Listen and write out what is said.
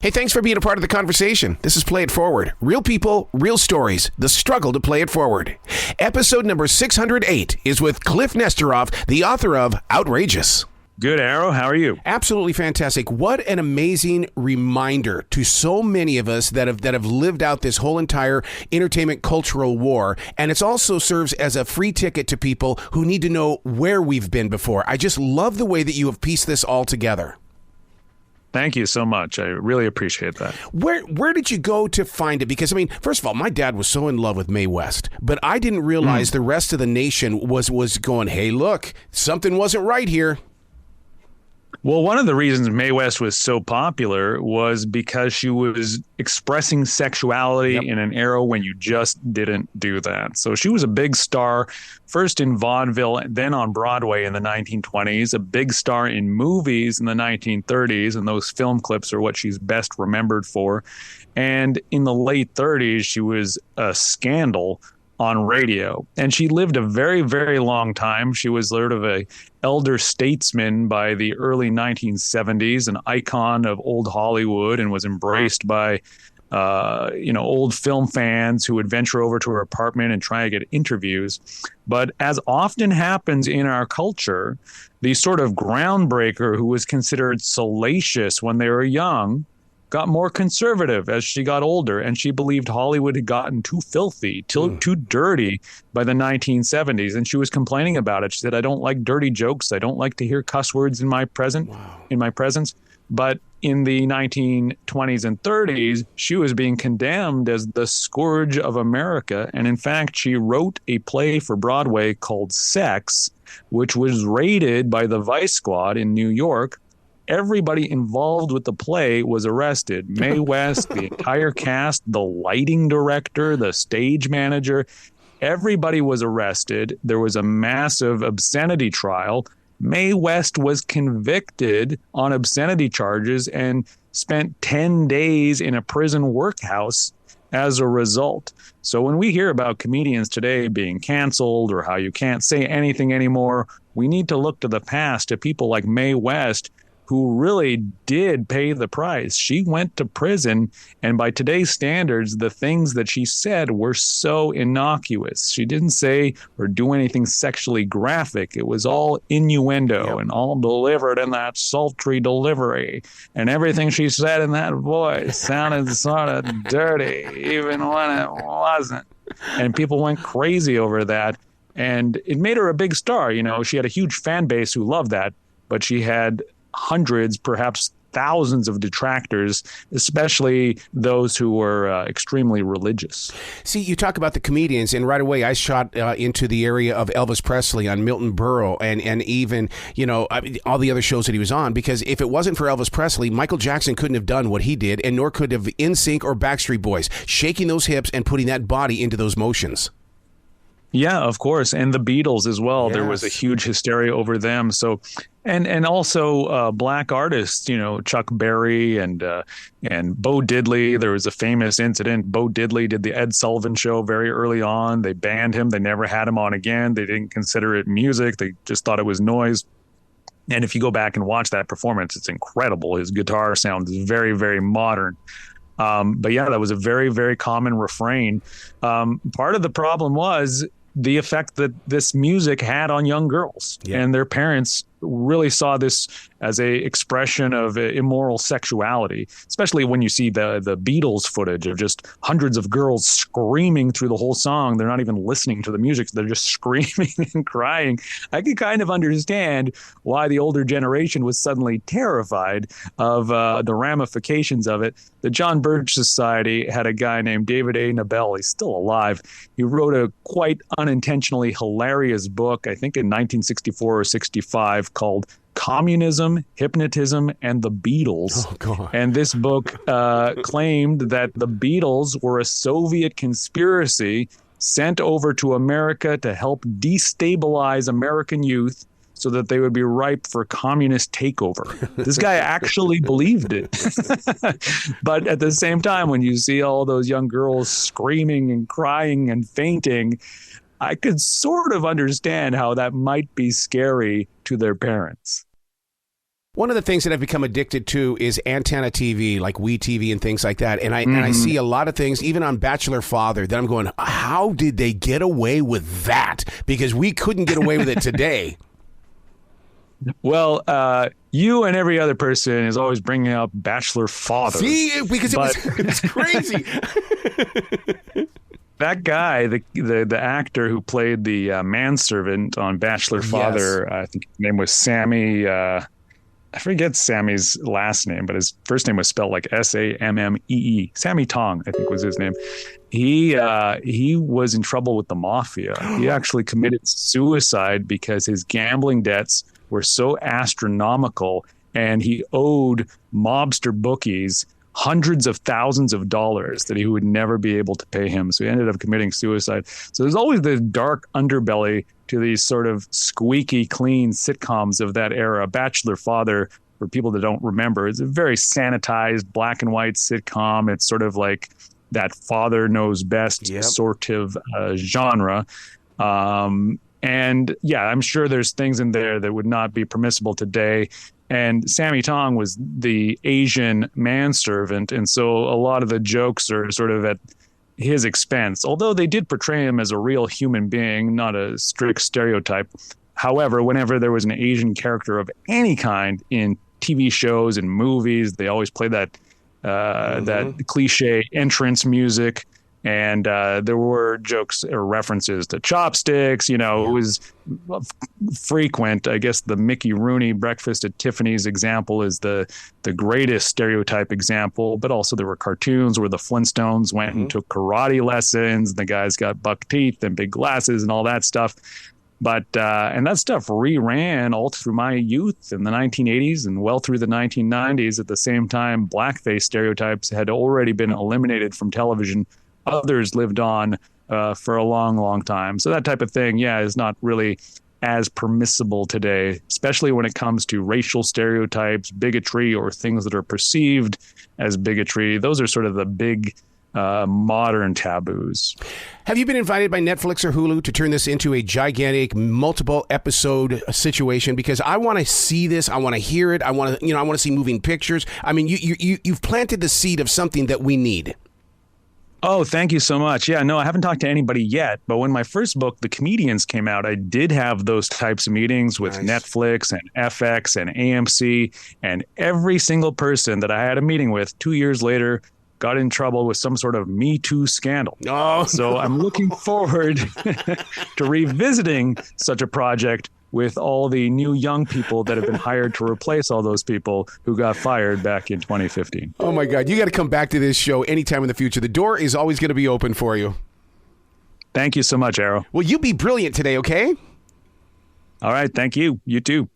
Hey, thanks for being a part of the conversation. This is Play It Forward. Real people, real stories, the struggle to play it forward. Episode number 608 is with Kliph Nesteroff, the author of Outrageous. Good, Arrow. How are you? Absolutely fantastic. What an amazing reminder to so many of us that have lived out this whole entire entertainment cultural war. And it also serves as a free ticket to people who need to know where we've been before. I just love the way that you have pieced this all together. Thank you so much. I really appreciate that. Where did you go to find it? Because, I mean, first of all, my dad was so in love with Mae West, but I didn't realize the rest of the nation was going, hey, look, something wasn't right here. Well, one of the reasons Mae West was so popular was because she was expressing sexuality in an era when you just didn't do that. So she was a big star, first in vaudeville, then on Broadway in the 1920s, a big star in movies in the 1930s, and those film clips are what she's best remembered for. And in the late 30s, she was a scandal on radio. And she lived a very, very long time. She was sort of a elder statesman by the early 1970s, an icon of old Hollywood, and was embraced by old film fans who would venture over to her apartment and try to get interviews. But as often happens in our culture, the sort of groundbreaker who was considered salacious when they were young got more conservative as she got older, and she believed Hollywood had gotten too filthy, too dirty by the 1970s, and she was complaining about it. She said, I don't like dirty jokes. I don't like to hear cuss words in my presence. But in the 1920s and 30s, she was being condemned as the scourge of America, and in fact, she wrote a play for Broadway called Sex, which was raided by the Vice Squad in New York. Everybody involved with the play was arrested. Mae West, the entire cast, the lighting director, the stage manager, everybody was arrested. There was a massive obscenity trial. Mae West was convicted on obscenity charges and spent 10 days in a prison workhouse as a result. So when we hear about comedians today being canceled or how you can't say anything anymore, we need to look to the past, to people like Mae West, who really did pay the price. She went to prison, and by today's standards, the things that she said were so innocuous. She didn't say or do anything sexually graphic. It was all innuendo and all delivered in that sultry delivery. And everything she said in that voice sounded sort of dirty, even when it wasn't. And people went crazy over that. And it made her a big star. You know, she had a huge fan base who loved that, but she had hundreds, perhaps thousands of detractors, especially those who were extremely religious. See, you talk about the comedians, and right away I shot into the area of Elvis Presley on Milton Berle and even, all the other shows that he was on, because if it wasn't for Elvis Presley, Michael Jackson couldn't have done what he did, and nor could have NSYNC or Backstreet Boys, shaking those hips and putting that body into those motions. Yeah, of course. And the Beatles as well. Yes. There was a huge hysteria over them. So, and also black artists, Chuck Berry and Bo Diddley. There was a famous incident. Bo Diddley did the Ed Sullivan Show very early on. They banned him. They never had him on again. They didn't consider it music. They just thought it was noise. And if you go back and watch that performance, it's incredible. His guitar sounds very, very modern. But yeah, that was a very, very common refrain. Part of the problem was the effect that this music had on young girls, and their parents really saw this as a expression of immoral sexuality, especially when you see the Beatles footage of just hundreds of girls screaming through the whole song. They're not even listening to the music. They're just screaming and crying. I could kind of understand why the older generation was suddenly terrified of the ramifications of it. The John Birch Society had a guy named David A. Nabel. He's still alive. He wrote a quite unintentionally hilarious book, I think in 1964 or 65, called Communism, Hypnotism, and the Beatles. Oh, God. And this book claimed that the Beatles were a Soviet conspiracy sent over to America to help destabilize American youth so that they would be ripe for communist takeover. This guy actually believed it. But at the same time, when you see all those young girls screaming and crying and fainting, I could sort of understand how that might be scary to their parents. One of the things that I've become addicted to is antenna TV, like WeTV and things like that. And I see a lot of things, even on Bachelor Father, that I'm going, how did they get away with that? Because we couldn't get away with it today. Well, you and every other person is always bringing up Bachelor Father. See, because it was crazy. That guy, the actor who played the manservant on Bachelor Father, I think his name was Sammy. I forget Sammy's last name, but his first name was spelled like Sammee. Sammy Tong, I think was his name. He was in trouble with the mafia. He actually committed suicide because his gambling debts were so astronomical, and he owed mobster bookies hundreds of thousands of dollars that he would never be able to pay him. So he ended up committing suicide. So there's always this dark underbelly to these sort of squeaky clean sitcoms of that era. Bachelor Father, for people that don't remember, is a very sanitized black and white sitcom. It's sort of like that father knows best sort of genre. And yeah, I'm sure there's things in there that would not be permissible today. And Sammy Tong was the Asian manservant. And so a lot of the jokes are sort of at his expense, although they did portray him as a real human being, not a strict stereotype. However, whenever there was an Asian character of any kind in TV shows and movies, they always play that that cliche entrance music. And there were jokes or references to chopsticks. You know, it was frequent. I guess the Mickey Rooney Breakfast at Tiffany's example is the greatest stereotype example. But also there were cartoons where the Flintstones went and took karate lessons. The guys got buck teeth and big glasses and all that stuff. But and that stuff reran all through my youth in the 1980s and well through the 1990s. At the same time, blackface stereotypes had already been eliminated from television. Others lived on for a long, long time. So that type of thing, is not really as permissible today, especially when it comes to racial stereotypes, bigotry, or things that are perceived as bigotry. Those are sort of the big modern taboos. Have you been invited by Netflix or Hulu to turn this into a gigantic multiple episode situation? Because I want to see this. I want to hear it. I want to see moving pictures. I mean, you've planted the seed of something that we need. Oh, thank you so much. Yeah, no, I haven't talked to anybody yet. But when my first book, The Comedians, came out, I did have those types of meetings with Netflix and FX and AMC. And every single person that I had a meeting with 2 years later got in trouble with some sort of Me Too scandal. Oh, so I'm looking forward to revisiting such a project with all the new young people that have been hired to replace all those people who got fired back in 2015. Oh, my God. You got to come back to this show anytime in the future. The door is always going to be open for you. Thank you so much, Arrow. Well, you be brilliant today, okay? All right. Thank you. You too.